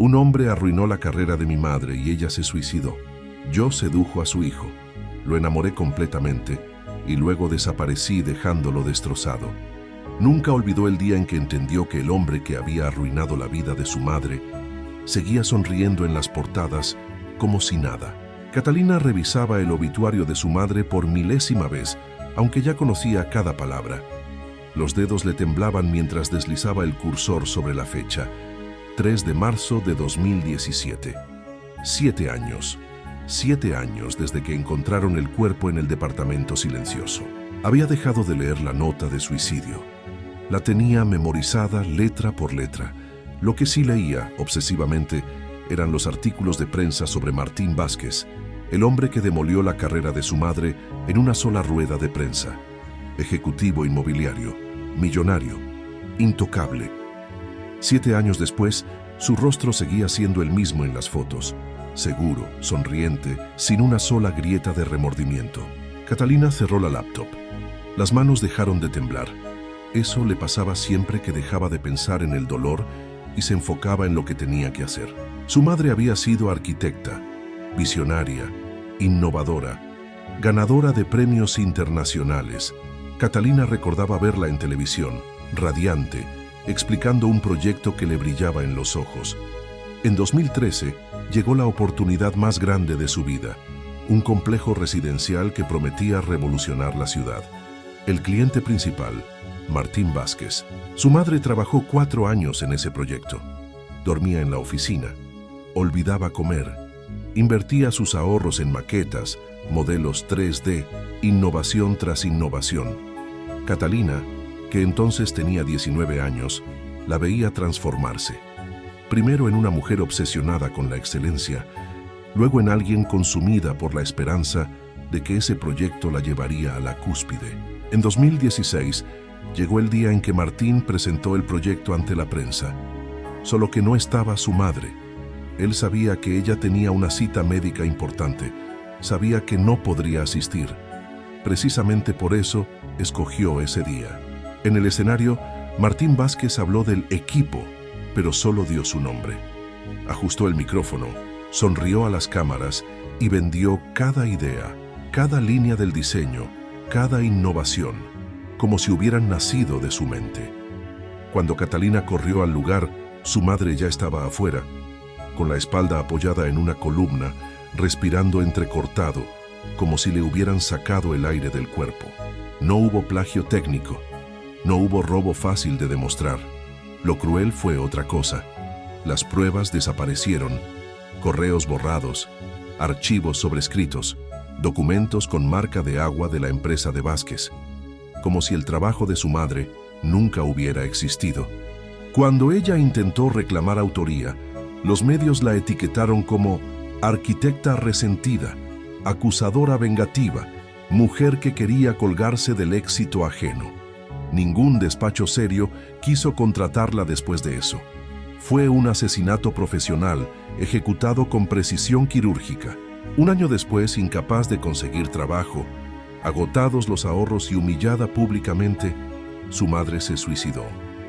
Un hombre arruinó la carrera de mi madre y ella se suicidó. Yo sedujo a su hijo, lo enamoré completamente y luego desaparecí dejándolo destrozado. Nunca olvidó el día en que entendió que el hombre que había arruinado la vida de su madre seguía sonriendo en las portadas como si nada. Catalina revisaba el obituario de su madre por milésima vez, aunque ya conocía cada palabra. Los dedos le temblaban mientras deslizaba el cursor sobre la fecha, 3 de marzo de 2017. 7 años. 7 años desde que encontraron el cuerpo en el departamento silencioso. Había dejado de leer la nota de suicidio. La tenía memorizada letra por letra. Lo que sí leía, obsesivamente, eran los artículos de prensa sobre Martín Vázquez, el hombre que demolió la carrera de su madre en una sola rueda de prensa. Ejecutivo inmobiliario, millonario, intocable. 7 años después, su rostro seguía siendo el mismo en las fotos, seguro, sonriente, sin una sola grieta de remordimiento. Catalina cerró la laptop. Las manos dejaron de temblar. Eso le pasaba siempre que dejaba de pensar en el dolor y se enfocaba en lo que tenía que hacer. Su madre había sido arquitecta, visionaria, innovadora, ganadora de premios internacionales. Catalina recordaba verla en televisión, radiante, explicando un proyecto que le brillaba en los ojos. En 2013 llegó la oportunidad más grande de su vida, un complejo residencial que prometía revolucionar la ciudad. El cliente principal, Martín Vázquez. Su madre trabajó 4 años en ese proyecto. Dormía en la oficina, olvidaba comer, invertía sus ahorros en maquetas, modelos 3D, innovación tras innovación. Catalina, que entonces tenía 19 años, la veía transformarse. Primero en una mujer obsesionada con la excelencia, luego en alguien consumida por la esperanza de que ese proyecto la llevaría a la cúspide. En 2016, llegó el día en que Martín presentó el proyecto ante la prensa. Solo que no estaba su madre. Él sabía que ella tenía una cita médica importante. Sabía que no podría asistir. Precisamente por eso, escogió ese día. En el escenario, Martín Vázquez habló del equipo, pero solo dio su nombre. Ajustó el micrófono, sonrió a las cámaras y vendió cada idea, cada línea del diseño, cada innovación, como si hubieran nacido de su mente. Cuando Catalina corrió al lugar, su madre ya estaba afuera, con la espalda apoyada en una columna, respirando entrecortado, como si le hubieran sacado el aire del cuerpo. No hubo plagio técnico, no hubo robo fácil de demostrar. Lo cruel fue otra cosa. Las pruebas desaparecieron, correos borrados, archivos sobrescritos, documentos con marca de agua de la empresa de Vázquez, como si el trabajo de su madre nunca hubiera existido. Cuando ella intentó reclamar autoría, los medios la etiquetaron como arquitecta resentida, acusadora vengativa, mujer que quería colgarse del éxito ajeno. Ningún despacho serio quiso contratarla después de eso. Fue un asesinato profesional, ejecutado con precisión quirúrgica. Un año después, incapaz de conseguir trabajo, agotados los ahorros y humillada públicamente, su madre se suicidó.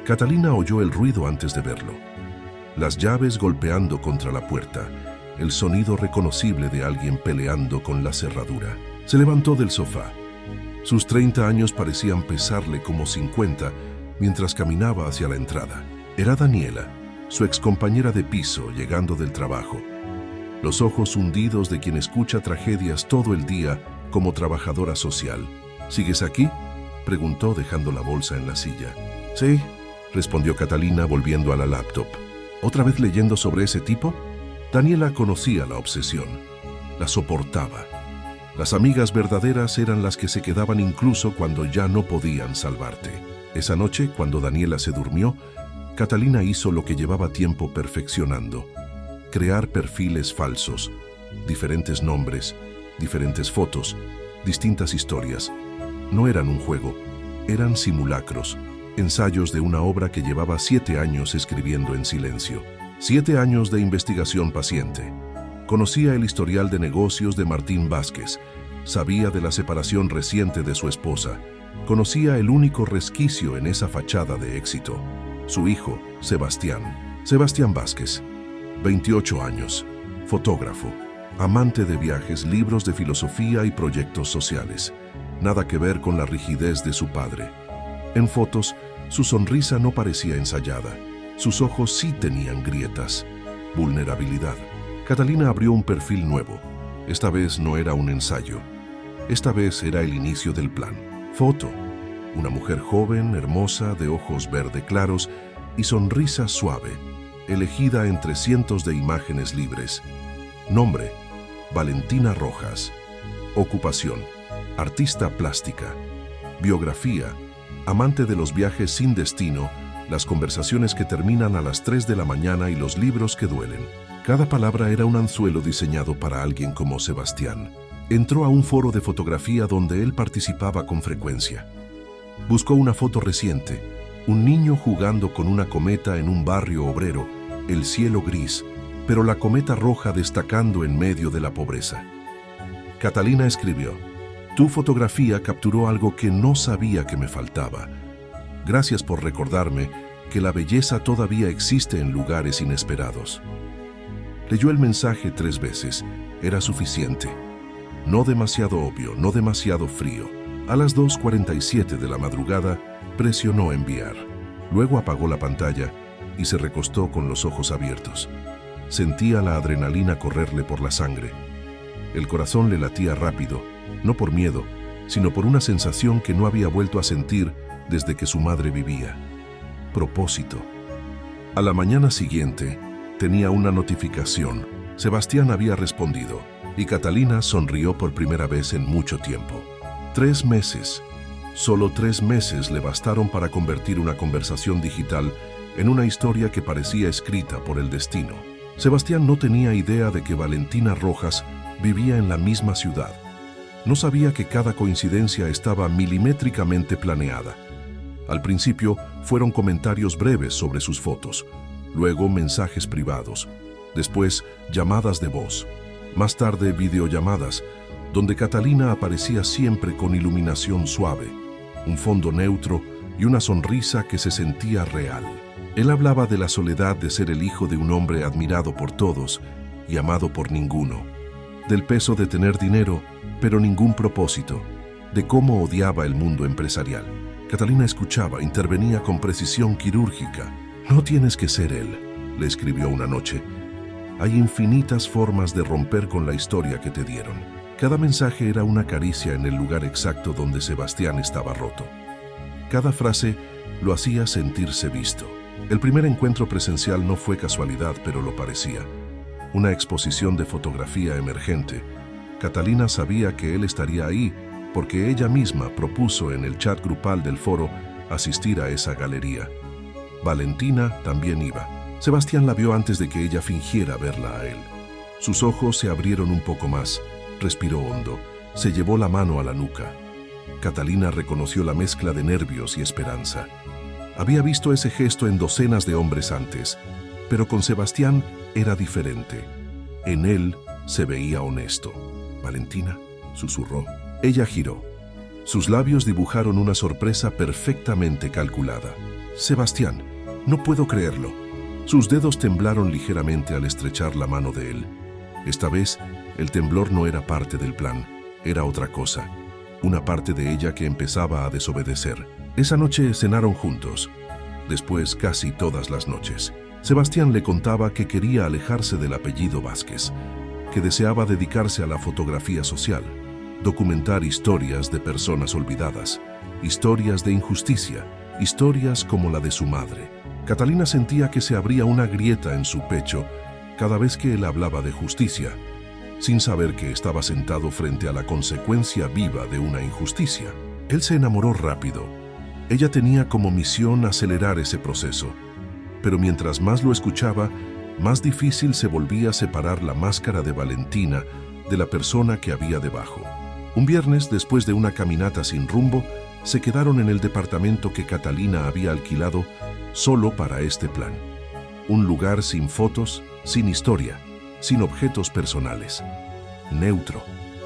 Catalina oyó el ruido antes de verlo. Las llaves golpeando contra la puerta, el sonido reconocible de alguien peleando con la cerradura. Se levantó del sofá. Sus 30 años parecían pesarle como 50 mientras caminaba hacia la entrada. Era Daniela, su excompañera de piso, llegando del trabajo. Los ojos hundidos de quien escucha tragedias todo el día como trabajadora social. ¿Sigues aquí?, preguntó dejando la bolsa en la silla. Sí, respondió Catalina volviendo a la laptop. ¿Otra vez leyendo sobre ese tipo? Daniela conocía la obsesión. La soportaba. Las amigas verdaderas eran las que se quedaban incluso cuando ya no podían salvarte. Esa noche, cuando Daniela se durmió, Catalina hizo lo que llevaba tiempo perfeccionando: crear perfiles falsos, diferentes nombres, diferentes fotos, distintas historias. No eran un juego, eran simulacros, ensayos de una obra que llevaba 7 años escribiendo en silencio. 7 años de investigación paciente. Conocía el historial de negocios de Martín Vázquez, sabía de la separación reciente de su esposa, conocía el único resquicio en esa fachada de éxito: su hijo, Sebastián Vázquez. 28 años, fotógrafo, amante de viajes, libros de filosofía y proyectos sociales. Nada que ver con la rigidez de su padre. En fotos, su sonrisa no parecía ensayada. Sus ojos sí tenían grietas. Vulnerabilidad. Catalina abrió un perfil nuevo. Esta vez no era un ensayo. Esta vez era el inicio del plan. Foto. Una mujer joven, hermosa, de ojos verde claros y sonrisa suave, elegida entre cientos de imágenes libres. Nombre: Valentina Rojas. Ocupación: artista plástica. Biografía: amante de los viajes sin destino, las conversaciones que terminan a las 3 de la mañana y los libros que duelen. Cada palabra era un anzuelo diseñado para alguien como Sebastián. Entró a un foro de fotografía donde él participaba con frecuencia. Buscó una foto reciente: un niño jugando con una cometa en un barrio obrero, el cielo gris, pero la cometa roja destacando en medio de la pobreza. Catalina escribió: tu fotografía capturó algo que no sabía que me faltaba. Gracias por recordarme que la belleza todavía existe en lugares inesperados. Leyó el mensaje 3 veces. Era suficiente. No demasiado obvio, no demasiado frío. A las 2:47 de la madrugada, presionó enviar. Luego apagó la pantalla y se recostó con los ojos abiertos. Sentía la adrenalina correrle por la sangre. El corazón le latía rápido, no por miedo, sino por una sensación que no había vuelto a sentir desde que su madre vivía. Propósito. A la mañana siguiente, tenía una notificación. Sebastián había respondido, y Catalina sonrió por primera vez en mucho tiempo. 3 meses. Solo 3 meses le bastaron para convertir una conversación digital en una historia que parecía escrita por el destino. Sebastián no tenía idea de que Valentina Rojas vivía en la misma ciudad. No sabía que cada coincidencia estaba milimétricamente planeada. Al principio fueron comentarios breves sobre sus fotos, luego mensajes privados, después llamadas de voz, más tarde videollamadas, donde Catalina aparecía siempre con iluminación suave, un fondo neutro y una sonrisa que se sentía real. Él hablaba de la soledad de ser el hijo de un hombre admirado por todos y amado por ninguno, del peso de tener dinero, pero ningún propósito, de cómo odiaba el mundo empresarial. Catalina escuchaba, intervenía con precisión quirúrgica. No tienes que ser él, le escribió una noche. Hay infinitas formas de romper con la historia que te dieron. Cada mensaje era una caricia en el lugar exacto donde Sebastián estaba roto. Cada frase lo hacía sentirse visto. El primer encuentro presencial no fue casualidad, pero lo parecía. Una exposición de fotografía emergente. Catalina sabía que él estaría ahí porque ella misma propuso en el chat grupal del foro asistir a esa galería. Valentina también iba. Sebastián la vio antes de que ella fingiera verla a él. Sus ojos se abrieron un poco más, respiró hondo, se llevó la mano a la nuca. Catalina reconoció la mezcla de nervios y esperanza. Había visto ese gesto en docenas de hombres antes, pero con Sebastián era diferente. En él se veía honesto. «Valentina», susurró. Ella giró. Sus labios dibujaron una sorpresa perfectamente calculada. «Sebastián, no puedo creerlo». Sus dedos temblaron ligeramente al estrechar la mano de él. Esta vez, el temblor no era parte del plan, era otra cosa. Una parte de ella que empezaba a desobedecer. Esa noche cenaron juntos. Después, casi todas las noches. Sebastián le contaba que quería alejarse del apellido Vázquez, que deseaba dedicarse a la fotografía social, documentar historias de personas olvidadas, historias de injusticia, historias como la de su madre. Catalina sentía que se abría una grieta en su pecho cada vez que él hablaba de justicia, sin saber que estaba sentado frente a la consecuencia viva de una injusticia. Él se enamoró rápido. Ella tenía como misión acelerar ese proceso, pero mientras más lo escuchaba, más difícil se volvía separar la máscara de Valentina de la persona que había debajo. Un viernes, después de una caminata sin rumbo, se quedaron en el departamento que Catalina había alquilado solo para este plan. Un lugar sin fotos, sin historia, sin objetos personales. Neutro,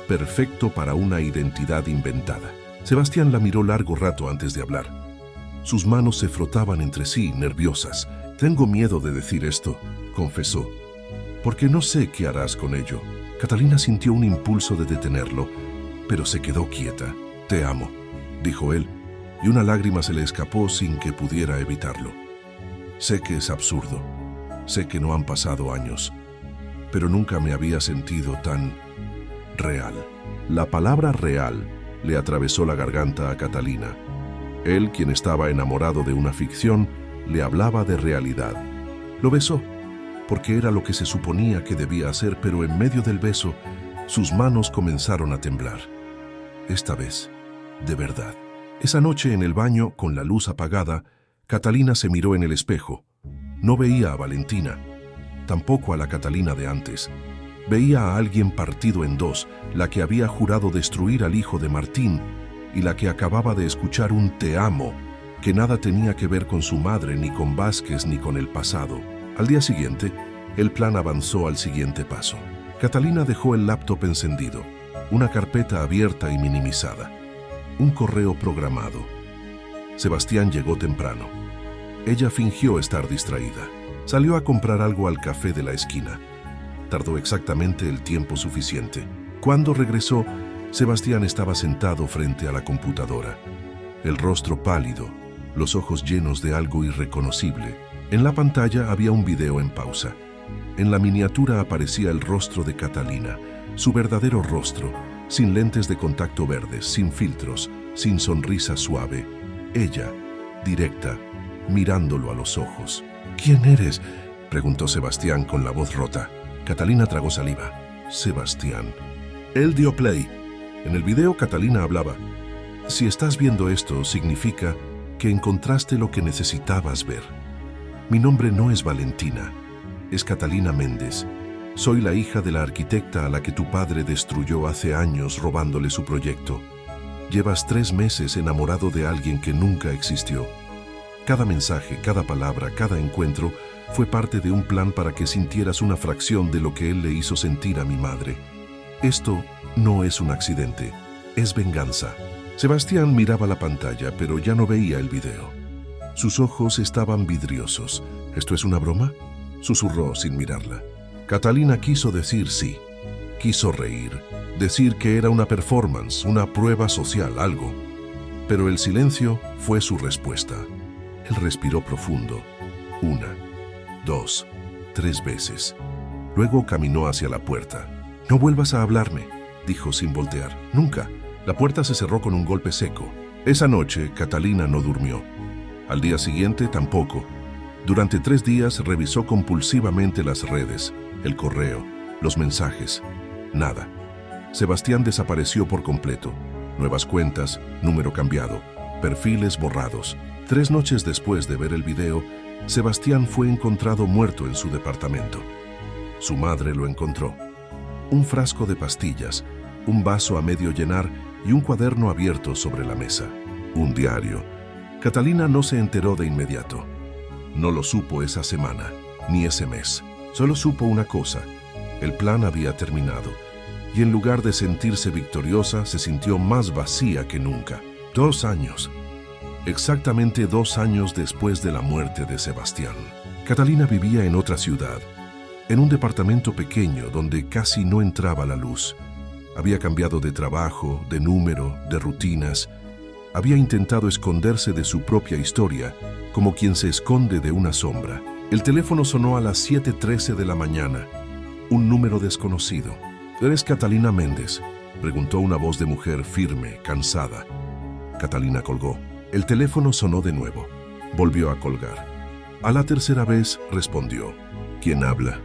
perfecto para una identidad inventada. Sebastián la miró largo rato antes de hablar. Sus manos se frotaban entre sí, nerviosas. «Tengo miedo de decir esto», confesó. porque no sé qué harás con ello. Catalina sintió un impulso de detenerlo, pero se quedó quieta. Te amo, dijo él, y una lágrima se le escapó sin que pudiera evitarlo. Sé que es absurdo, sé que no han pasado años, pero nunca me había sentido tan real. La palabra real le atravesó la garganta a Catalina. Él, quien estaba enamorado de una ficción, le hablaba de realidad. Lo besó, porque era lo que se suponía que debía hacer, pero en medio del beso, sus manos comenzaron a temblar. Esta vez, de verdad. Esa noche en el baño, con la luz apagada, Catalina se miró en el espejo. No veía a Valentina, tampoco a la Catalina de antes. Veía a alguien partido en dos, la que había jurado destruir al hijo de Martín y la que acababa de escuchar un te amo, que nada tenía que ver con su madre, ni con Vázquez, ni con el pasado. Al día siguiente, el plan avanzó al siguiente paso. Catalina dejó el laptop encendido, una carpeta abierta y minimizada, un correo programado. Sebastián llegó temprano. Ella fingió estar distraída. Salió a comprar algo al café de la esquina. Tardó exactamente el tiempo suficiente. Cuando regresó, Sebastián estaba sentado frente a la computadora. El rostro pálido, los ojos llenos de algo irreconocible. En la pantalla había un video en pausa. En la miniatura aparecía el rostro de Catalina, su verdadero rostro, sin lentes de contacto verdes, sin filtros, sin sonrisa suave. Ella, directa, mirándolo a los ojos. ¿Quién eres?, preguntó Sebastián con la voz rota. Catalina tragó saliva. Sebastián. Él dio play. En el video Catalina hablaba. Si estás viendo esto, significa que encontraste lo que necesitabas ver. Mi nombre no es Valentina, es Catalina Méndez. Soy la hija de la arquitecta a la que tu padre destruyó hace años robándole su proyecto. Llevas 3 meses enamorado de alguien que nunca existió. Cada mensaje, cada palabra, cada encuentro fue parte de un plan para que sintieras una fracción de lo que él le hizo sentir a mi madre. Esto no es un accidente, es venganza. Sebastián miraba la pantalla, pero ya no veía el video. Sus ojos estaban vidriosos. ¿Esto es una broma?, susurró sin mirarla. Catalina quiso decir sí. Quiso reír, decir que era una performance, una prueba social, algo. Pero el silencio fue su respuesta. Él respiró profundo. 1, 2, 3 veces. Luego caminó hacia la puerta. No vuelvas a hablarme, dijo sin voltear. Nunca. La puerta se cerró con un golpe seco. Esa noche, Catalina no durmió. Al día siguiente, tampoco. Durante 3 días revisó compulsivamente las redes, el correo, los mensajes. Nada. Sebastián desapareció por completo. Nuevas cuentas, número cambiado, perfiles borrados. 3 noches después de ver el video, Sebastián fue encontrado muerto en su departamento. Su madre lo encontró. Un frasco de pastillas, un vaso a medio llenar y un cuaderno abierto sobre la mesa. Un diario. Catalina no se enteró de inmediato. No lo supo esa semana, ni ese mes. Solo supo una cosa. El plan había terminado. Y en lugar de sentirse victoriosa, se sintió más vacía que nunca. 2 años. Exactamente 2 años después de la muerte de Sebastián. Catalina vivía en otra ciudad, en un departamento pequeño donde casi no entraba la luz. Había cambiado de trabajo, de número, de rutinas. Había intentado esconderse de su propia historia, como quien se esconde de una sombra. El teléfono sonó a las 7:13 de la mañana. Un número desconocido. ¿Eres Catalina Méndez?, preguntó una voz de mujer firme, cansada. Catalina colgó. El teléfono sonó de nuevo. Volvió a colgar. A la tercera vez respondió. ¿Quién habla?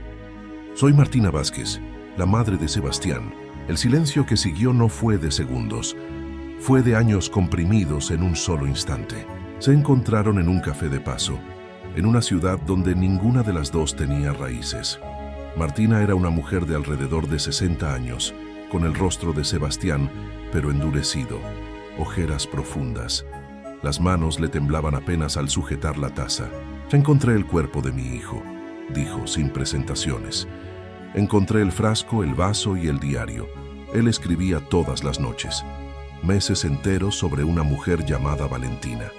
Soy Martina Vázquez, la madre de Sebastián. El silencio que siguió no fue de segundos. Fue de años comprimidos en un solo instante. Se encontraron en un café de paso, en una ciudad donde ninguna de las dos tenía raíces. Martina era una mujer de alrededor de 60 años, con el rostro de Sebastián, pero endurecido, ojeras profundas. Las manos le temblaban apenas al sujetar la taza. Encontré el cuerpo de mi hijo, dijo sin presentaciones. Encontré el frasco, el vaso y el diario. Él escribía todas las noches, meses enteros sobre una mujer llamada Valentina.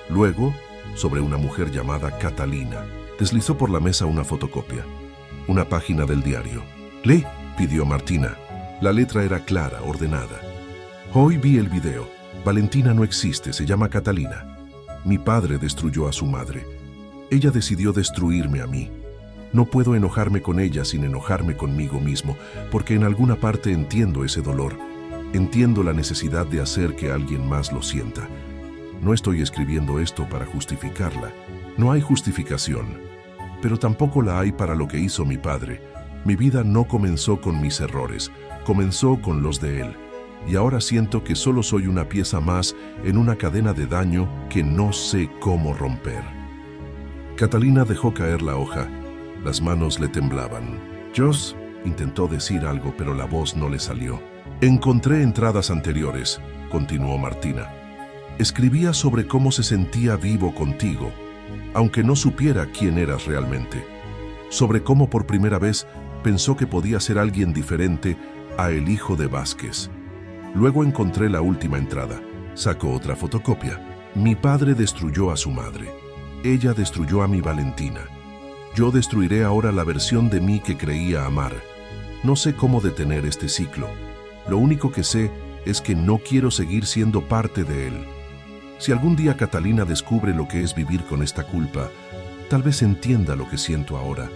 Luego, sobre una mujer llamada Catalina. Deslizó por la mesa una fotocopia. una página del diario. «Lee», pidió Martina. La letra era clara, ordenada. «Hoy vi el video. Valentina no existe, se llama Catalina. Mi padre destruyó a su madre. Ella decidió destruirme a mí. No puedo enojarme con ella sin enojarme conmigo mismo, porque en alguna parte entiendo ese dolor. Entiendo la necesidad de hacer que alguien más lo sienta. No estoy escribiendo esto para justificarla. No hay justificación. Pero tampoco la hay para lo que hizo mi padre. Mi vida no comenzó con mis errores, comenzó con los de él. Y ahora siento que solo soy una pieza más en una cadena de daño que no sé cómo romper». Catalina dejó caer la hoja. Las manos le temblaban. «Joss», intentó decir algo, pero la voz no le salió. «Encontré entradas anteriores», continuó Martina. «Escribía sobre cómo se sentía vivo contigo, aunque no supiera quién eras realmente. Sobre cómo por primera vez pensó que podía ser alguien diferente a el hijo de Vázquez. Luego encontré la última entrada. Sacó otra fotocopia. Mi padre destruyó a su madre. Ella destruyó a mi Valentina. Yo destruiré ahora la versión de mí que creía amar. No sé cómo detener este ciclo. Lo único que sé es que no quiero seguir siendo parte de él. Si algún día Catalina descubre lo que es vivir con esta culpa, tal vez entienda lo que siento ahora.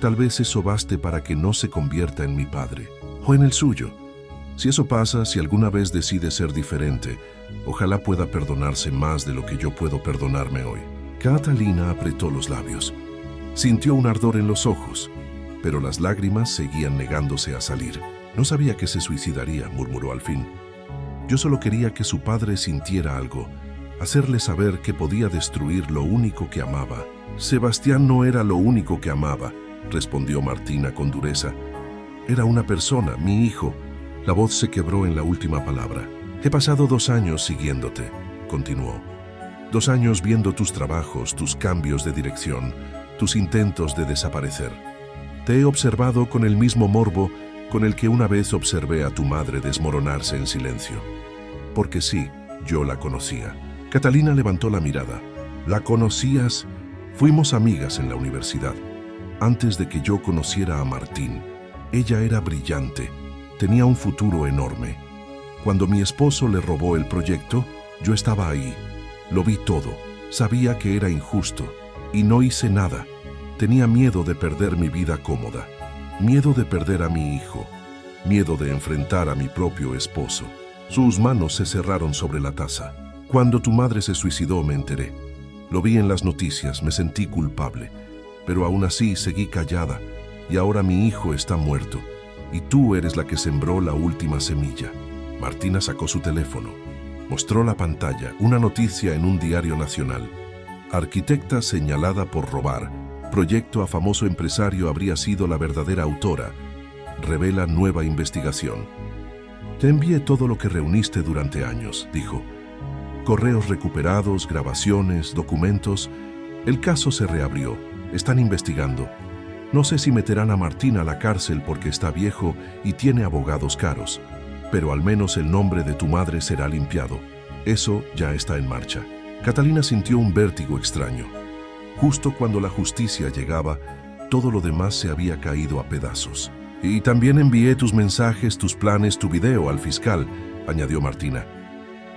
Tal vez eso baste para que no se convierta en mi padre, o en el suyo. Si eso pasa, si alguna vez decide ser diferente, ojalá pueda perdonarse más de lo que yo puedo perdonarme hoy». Catalina apretó los labios. Sintió un ardor en los ojos, pero las lágrimas seguían negándose a salir. «No sabía que se suicidaría», murmuró al fin. «Yo solo quería que su padre sintiera algo, hacerle saber que podía destruir lo único que amaba». «Sebastián no era lo único que amaba», respondió Martina con dureza. «Era una persona, mi hijo». La voz se quebró en la última palabra. «He pasado 2 años siguiéndote», continuó. 2 años viendo tus trabajos, tus cambios de dirección, tus intentos de desaparecer. Te he observado con el mismo morbo con el que una vez observé a tu madre desmoronarse en silencio. Porque sí, yo la conocía». Catalina levantó la mirada. «¿La conocías? Fuimos amigas en la universidad. Antes de que yo conociera a Martín, ella era brillante, tenía un futuro enorme. Cuando mi esposo le robó el proyecto, yo estaba ahí. Lo vi todo, sabía que era injusto, y no hice nada. Tenía miedo de perder mi vida cómoda, miedo de perder a mi hijo, miedo de enfrentar a mi propio esposo». Sus manos se cerraron sobre la taza. «Cuando tu madre se suicidó me enteré. Lo vi en las noticias, me sentí culpable. Pero aún así seguí callada, y ahora mi hijo está muerto, y tú eres la que sembró la última semilla». Martina sacó su teléfono. Mostró la pantalla, una noticia en un diario nacional. «Arquitecta señalada por robar. Proyecto a famoso empresario habría sido la verdadera autora. Revela nueva investigación». «Te envié todo lo que reuniste durante años», dijo. «Correos recuperados, grabaciones, documentos. El caso se reabrió. Están investigando. No sé si meterán a Martín a la cárcel porque está viejo y tiene abogados caros, pero al menos el nombre de tu madre será limpiado. Eso ya está en marcha». Catalina sintió un vértigo extraño. Justo cuando la justicia llegaba, todo lo demás se había caído a pedazos. «Y también envié tus mensajes, tus planes, tu video al fiscal», añadió Martina.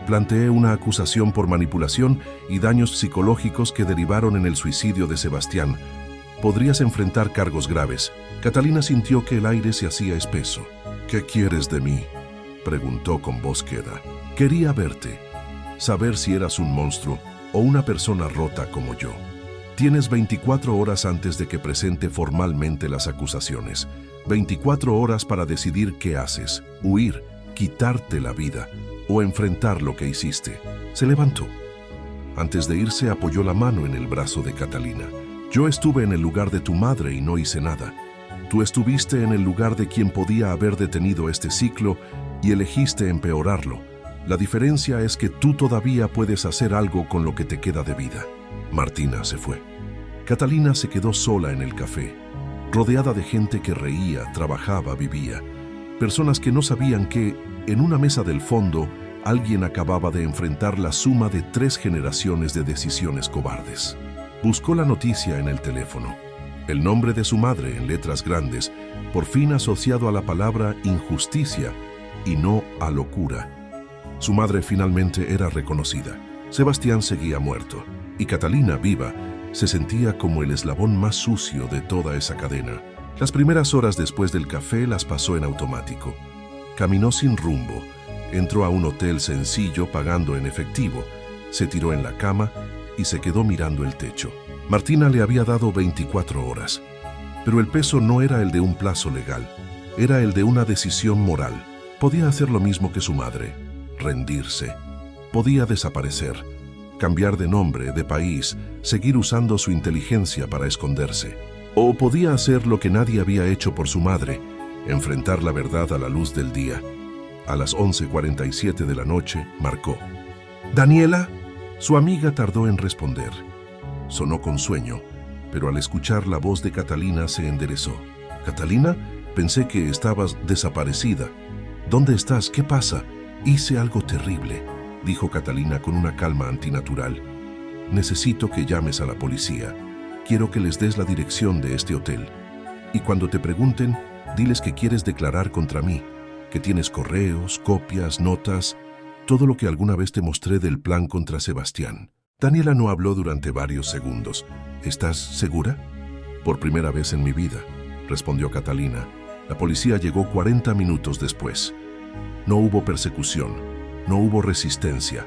«Planteé una acusación por manipulación y daños psicológicos que derivaron en el suicidio de Sebastián. Podrías enfrentar cargos graves». Catalina sintió que el aire se hacía espeso. «¿Qué quieres de mí?», preguntó con voz queda. «Quería verte, saber si eras un monstruo o una persona rota como yo. Tienes 24 horas antes de que presente formalmente las acusaciones. 24 horas para decidir qué haces: huir, quitarte la vida o enfrentar lo que hiciste». Se levantó. Antes de irse, apoyó la mano en el brazo de Catalina. «Yo estuve en el lugar de tu madre y no hice nada. Tú estuviste en el lugar de quien podía haber detenido este ciclo y elegiste empeorarlo. La diferencia es que tú todavía puedes hacer algo con lo que te queda de vida». Martina se fue. Catalina se quedó sola en el café, rodeada de gente que reía, trabajaba, vivía. Personas que no sabían que, en una mesa del fondo, alguien acababa de enfrentar la suma de 3 generaciones de decisiones cobardes. Buscó la noticia en el teléfono. El nombre de su madre, en letras grandes, por fin asociado a la palabra injusticia y no a locura. Su madre finalmente era reconocida. Sebastián seguía muerto, y Catalina, viva, se sentía como el eslabón más sucio de toda esa cadena. Las primeras horas después del café las pasó en automático. Caminó sin rumbo, entró a un hotel sencillo pagando en efectivo, se tiró en la cama y se quedó mirando el techo. Martina le había dado 24 horas, pero el peso no era el de un plazo legal, era el de una decisión moral. Podía hacer lo mismo que su madre, rendirse. Podía desaparecer, cambiar de nombre, de país, seguir usando su inteligencia para esconderse. O podía hacer lo que nadie había hecho por su madre, enfrentar la verdad a la luz del día. A las 11:47 de la noche, marcó. «¿Daniela?» Su amiga tardó en responder. Sonó con sueño, pero al escuchar la voz de Catalina se enderezó. «¿Catalina? Pensé que estabas desaparecida. ¿Dónde estás? ¿Qué pasa?» «Hice algo terrible», dijo Catalina con una calma antinatural. «Necesito que llames a la policía. Quiero que les des la dirección de este hotel. Y cuando te pregunten, diles que quieres declarar contra mí, que tienes correos, copias, notas, todo lo que alguna vez te mostré del plan contra Sebastián». Daniela no habló durante varios segundos. «¿Estás segura?» «Por primera vez en mi vida», respondió Catalina. La policía llegó 40 minutos después. No hubo persecución, no hubo resistencia.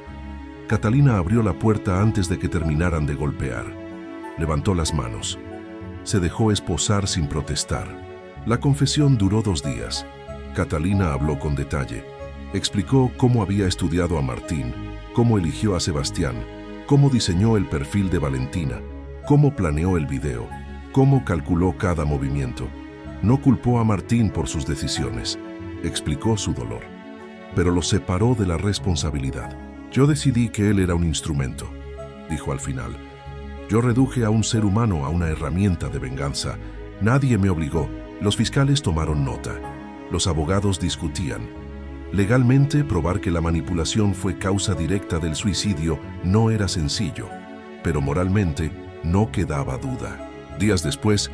Catalina abrió la puerta antes de que terminaran de golpear. Levantó las manos. Se dejó esposar sin protestar. La confesión duró 2 días. Catalina habló con detalle. Explicó cómo había estudiado a Martín, cómo eligió a Sebastián, cómo diseñó el perfil de Valentina, cómo planeó el video, cómo calculó cada movimiento. No culpó a Martín por sus decisiones. Explicó su dolor, pero lo separó de la responsabilidad. «Yo decidí que él era un instrumento», dijo al final. «Yo reduje a un ser humano a una herramienta de venganza. Nadie me obligó. Los fiscales tomaron nota. Los abogados discutían. Legalmente, probar que la manipulación fue causa directa del suicidio no era sencillo, pero moralmente no quedaba duda». Días después,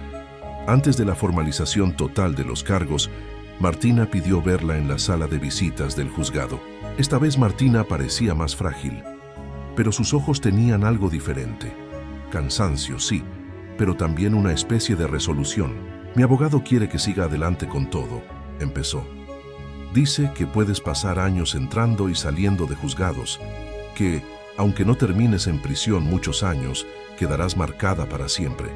antes de la formalización total de los cargos, Martina pidió verla en la sala de visitas del juzgado. Esta vez Martina parecía más frágil, pero sus ojos tenían algo diferente. Cansancio, sí, pero también una especie de resolución. «Mi abogado quiere que siga adelante con todo», empezó. «Dice que puedes pasar años entrando y saliendo de juzgados, que, aunque no termines en prisión muchos años, quedarás marcada para siempre,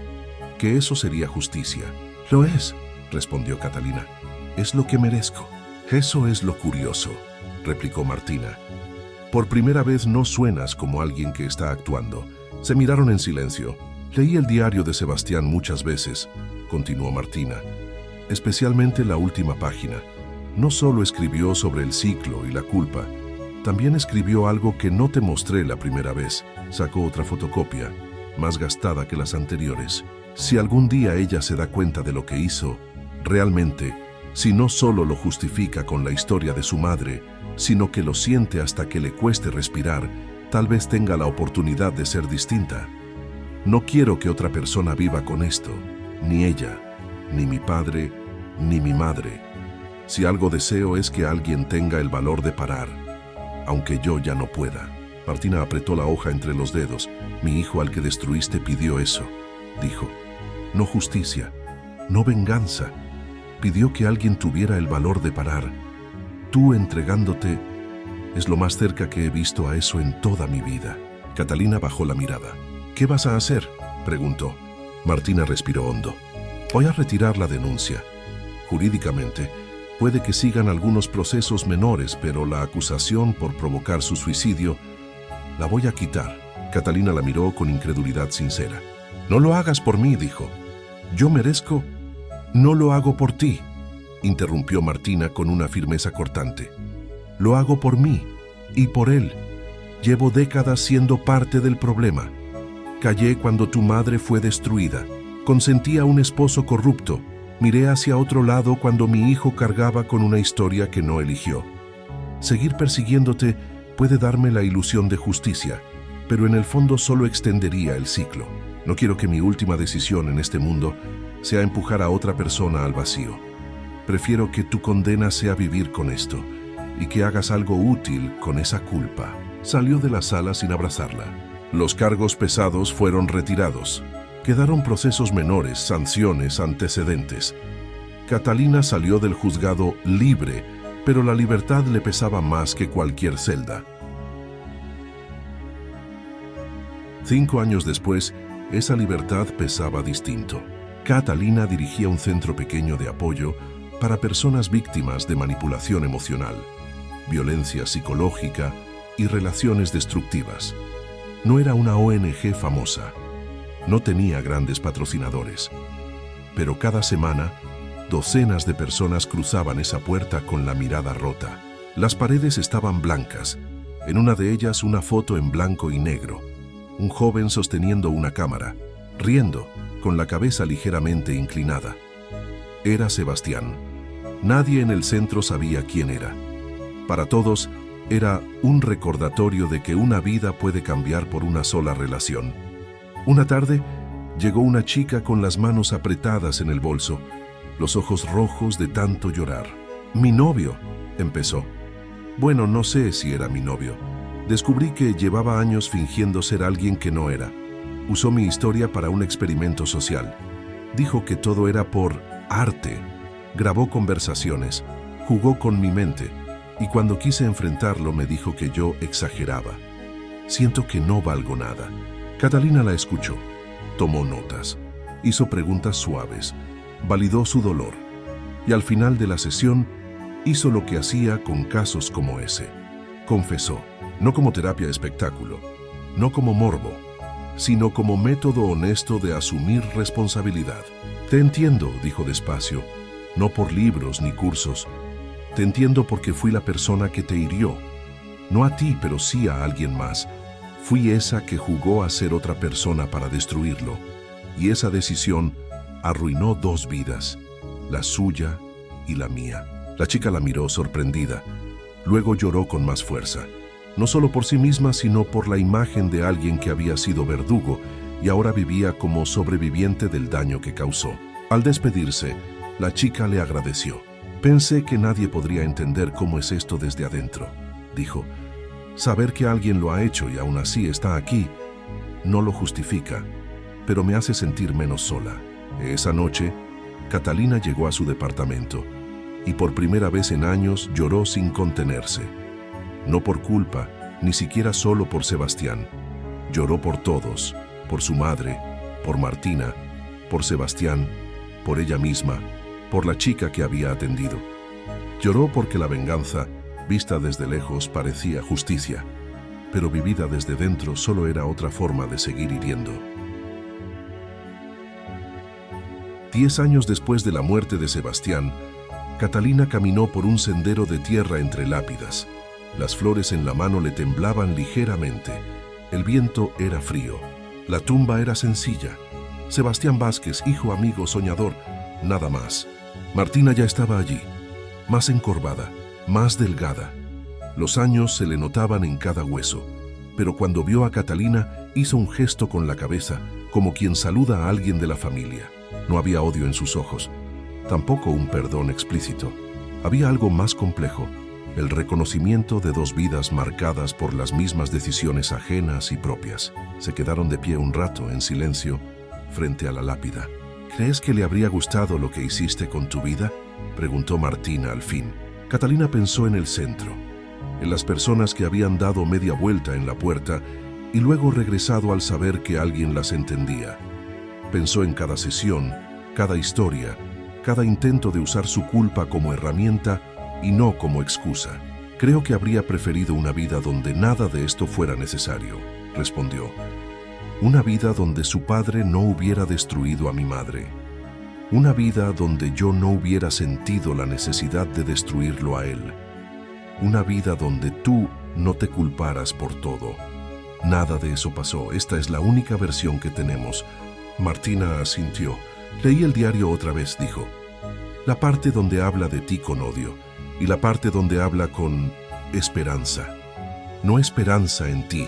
que eso sería justicia». «Lo es», respondió Catalina. «Es lo que merezco». «Eso es lo curioso», replicó Martina. «Por primera vez no suenas como alguien que está actuando». Se miraron en silencio. «Leí el diario de Sebastián muchas veces», continuó Martina, «especialmente la última página. No solo escribió sobre el ciclo y la culpa, también escribió algo que no te mostré la primera vez». Sacó otra fotocopia, más gastada que las anteriores. «Si algún día ella se da cuenta de lo que hizo, realmente, si no solo lo justifica con la historia de su madre, sino que lo siente hasta que le cueste respirar, tal vez tenga la oportunidad de ser distinta. No quiero que otra persona viva con esto, ni ella, ni mi padre, ni mi madre. Si algo deseo es que alguien tenga el valor de parar, aunque yo ya no pueda». Martina apretó la hoja entre los dedos. «Mi hijo al que destruiste pidió eso», dijo. «No justicia, no venganza. Pidió que alguien tuviera el valor de parar. Tú entregándote es lo más cerca que he visto a eso en toda mi vida». Catalina bajó la mirada. «¿Qué vas a hacer?», preguntó. Martina respiró hondo. «Voy a retirar la denuncia. Jurídicamente, puede que sigan algunos procesos menores, pero la acusación por provocar su suicidio la voy a quitar». Catalina la miró con incredulidad sincera. «No lo hagas por mí», dijo. «Yo merezco». «No lo hago por ti», interrumpió Martina con una firmeza cortante. «Lo hago por mí y por él. Llevo décadas siendo parte del problema. Callé cuando tu madre fue destruida. Consentí a un esposo corrupto. Miré hacia otro lado cuando mi hijo cargaba con una historia que no eligió. Seguir persiguiéndote puede darme la ilusión de justicia, pero en el fondo solo extendería el ciclo. No quiero que mi última decisión en este mundo sea empujar a otra persona al vacío. Prefiero que tu condena sea vivir con esto y que hagas algo útil con esa culpa. Salió de la sala sin abrazarla. Los cargos pesados fueron retirados. Quedaron procesos menores, sanciones, antecedentes. Catalina salió del juzgado libre, pero la libertad le pesaba más que cualquier celda. 5 años después, esa libertad pesaba distinto. Catalina dirigía un centro pequeño de apoyo para personas víctimas de manipulación emocional, violencia psicológica y relaciones destructivas. No era una ONG famosa, no tenía grandes patrocinadores, pero cada semana docenas de personas cruzaban esa puerta con la mirada rota. Las paredes estaban blancas, en una de ellas una foto en blanco y negro, un joven sosteniendo una cámara, riendo, con la cabeza ligeramente inclinada. Era Sebastián. Nadie en el centro sabía quién era. Para todos, era un recordatorio de que una vida puede cambiar por una sola relación. Una tarde, llegó una chica con las manos apretadas en el bolso, los ojos rojos de tanto llorar. «Mi novio», empezó. Bueno, no sé si era mi novio. Descubrí que llevaba años fingiendo ser alguien que no era. Usó mi historia para un experimento social. Dijo que todo era por arte. Grabó conversaciones, jugó con mi mente, y cuando quise enfrentarlo me dijo que yo exageraba. Siento que no valgo nada. Catalina la escuchó, tomó notas, hizo preguntas suaves, validó su dolor, y al final de la sesión hizo lo que hacía con casos como ese. Confesó, no como terapia espectáculo, no como morbo, sino como método honesto de asumir responsabilidad. Te entiendo, dijo despacio, no por libros ni cursos. Te entiendo porque fui la persona que te hirió. No a ti, pero sí a alguien más. Fui esa que jugó a ser otra persona para destruirlo. Y esa decisión arruinó 2 vidas, la suya y la mía. La chica la miró sorprendida. Luego lloró con más fuerza. No solo por sí misma, sino por la imagen de alguien que había sido verdugo y ahora vivía como sobreviviente del daño que causó. Al despedirse, la chica le agradeció. Pensé que nadie podría entender cómo es esto desde adentro, dijo. Saber que alguien lo ha hecho y aún así está aquí, no lo justifica, pero me hace sentir menos sola. Esa noche, Catalina llegó a su departamento y por primera vez en años lloró sin contenerse. No por culpa, ni siquiera solo por Sebastián. Lloró por todos, por su madre, por Martina, por Sebastián, por ella misma, por la chica que había atendido. Lloró porque la venganza, vista desde lejos, parecía justicia, pero vivida desde dentro solo era otra forma de seguir hiriendo. 10 años después de la muerte de Sebastián, Catalina caminó por un sendero de tierra entre lápidas. Las flores en la mano le temblaban ligeramente. El viento era frío. La tumba era sencilla. Sebastián Vázquez, hijo, amigo, soñador, nada más. Martina ya estaba allí, más encorvada, más delgada. Los años se le notaban en cada hueso, pero cuando vio a Catalina hizo un gesto con la cabeza, como quien saluda a alguien de la familia. No había odio en sus ojos, tampoco un perdón explícito. Había algo más complejo, el reconocimiento de 2 vidas marcadas por las mismas decisiones ajenas y propias. Se quedaron de pie un rato en silencio frente a la lápida. ¿Crees que le habría gustado lo que hiciste con tu vida?, preguntó Martina al fin. Catalina pensó en el centro, en las personas que habían dado media vuelta en la puerta y luego regresado al saber que alguien las entendía. Pensó en cada sesión, cada historia, cada intento de usar su culpa como herramienta y no como excusa. Creo que habría preferido una vida donde nada de esto fuera necesario, respondió. Una vida donde su padre no hubiera destruido a mi madre. Una vida donde yo no hubiera sentido la necesidad de destruirlo a él. Una vida donde tú no te culparas por todo. Nada de eso pasó. Esta es la única versión que tenemos. Martina asintió. Leí el diario otra vez, dijo. La parte donde habla de ti con odio y la parte donde habla con esperanza. No esperanza en ti,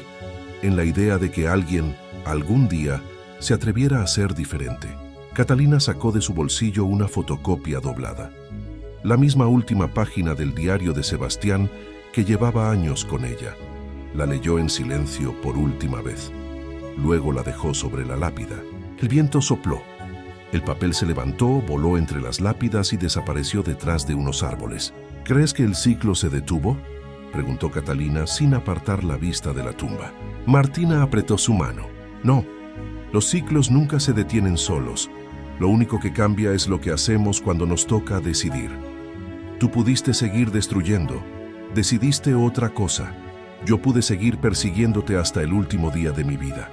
en la idea de que alguien, algún día, se atreviera a ser diferente. Catalina sacó de su bolsillo una fotocopia doblada. La misma última página del diario de Sebastián que llevaba años con ella. La leyó en silencio por última vez. Luego la dejó sobre la lápida. El viento sopló. El papel se levantó, voló entre las lápidas y desapareció detrás de unos árboles. ¿Crees que el ciclo se detuvo?, preguntó Catalina sin apartar la vista de la tumba. Martina apretó su mano. No, los ciclos nunca se detienen solos. Lo único que cambia es lo que hacemos cuando nos toca decidir. Tú pudiste seguir destruyendo. Decidiste otra cosa. Yo pude seguir persiguiéndote hasta el último día de mi vida.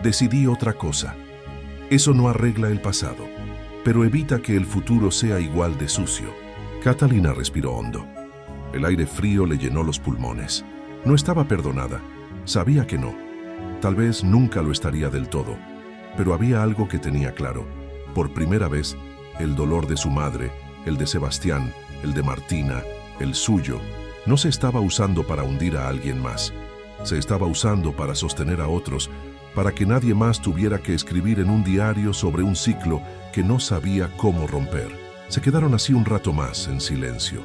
Decidí otra cosa. Eso no arregla el pasado, pero evita que el futuro sea igual de sucio. Catalina respiró hondo. El aire frío le llenó los pulmones. No estaba perdonada. Sabía que no. Tal vez nunca lo estaría del todo. Pero había algo que tenía claro. Por primera vez, el dolor de su madre, el de Sebastián, el de Martina, el suyo, no se estaba usando para hundir a alguien más. Se estaba usando para sostener a otros, para que nadie más tuviera que escribir en un diario sobre un ciclo que no sabía cómo romper. Se quedaron así un rato más en silencio.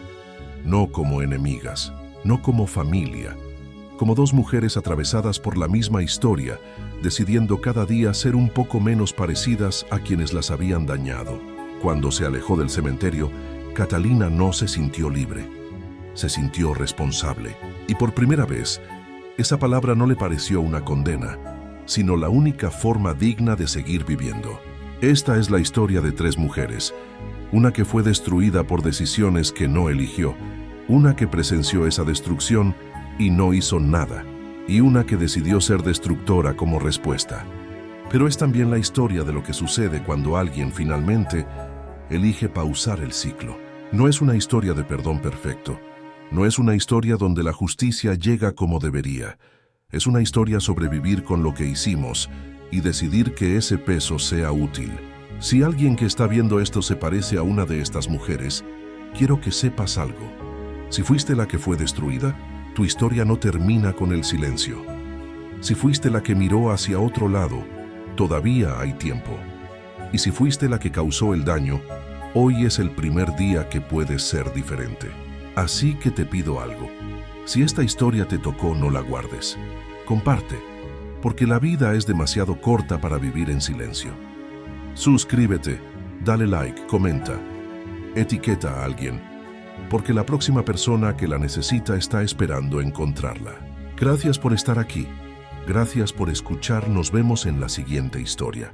No como enemigas, no como familia, como dos mujeres atravesadas por la misma historia, decidiendo cada día ser un poco menos parecidas a quienes las habían dañado. Cuando se alejó del cementerio, Catalina no se sintió libre. Se sintió responsable. Y por primera vez, esa palabra no le pareció una condena, sino la única forma digna de seguir viviendo. Esta es la historia de tres mujeres, una que fue destruida por decisiones que no eligió, una que presenció esa destrucción y no hizo nada, y una que decidió ser destructora como respuesta. Pero es también la historia de lo que sucede cuando alguien finalmente elige pausar el ciclo. No es una historia de perdón perfecto, no es una historia donde la justicia llega como debería. Es una historia sobre vivir con lo que hicimos y decidir que ese peso sea útil. Si alguien que está viendo esto se parece a una de estas mujeres, quiero que sepas algo. Si fuiste la que fue destruida, tu historia no termina con el silencio. Si fuiste la que miró hacia otro lado, todavía hay tiempo. Y si fuiste la que causó el daño, hoy es el primer día que puedes ser diferente. Así que te pido algo. Si esta historia te tocó, no la guardes. Comparte, porque la vida es demasiado corta para vivir en silencio. Suscríbete, dale like, comenta, etiqueta a alguien, porque la próxima persona que la necesita está esperando encontrarla. Gracias por estar aquí. Gracias por escuchar. Nos vemos en la siguiente historia.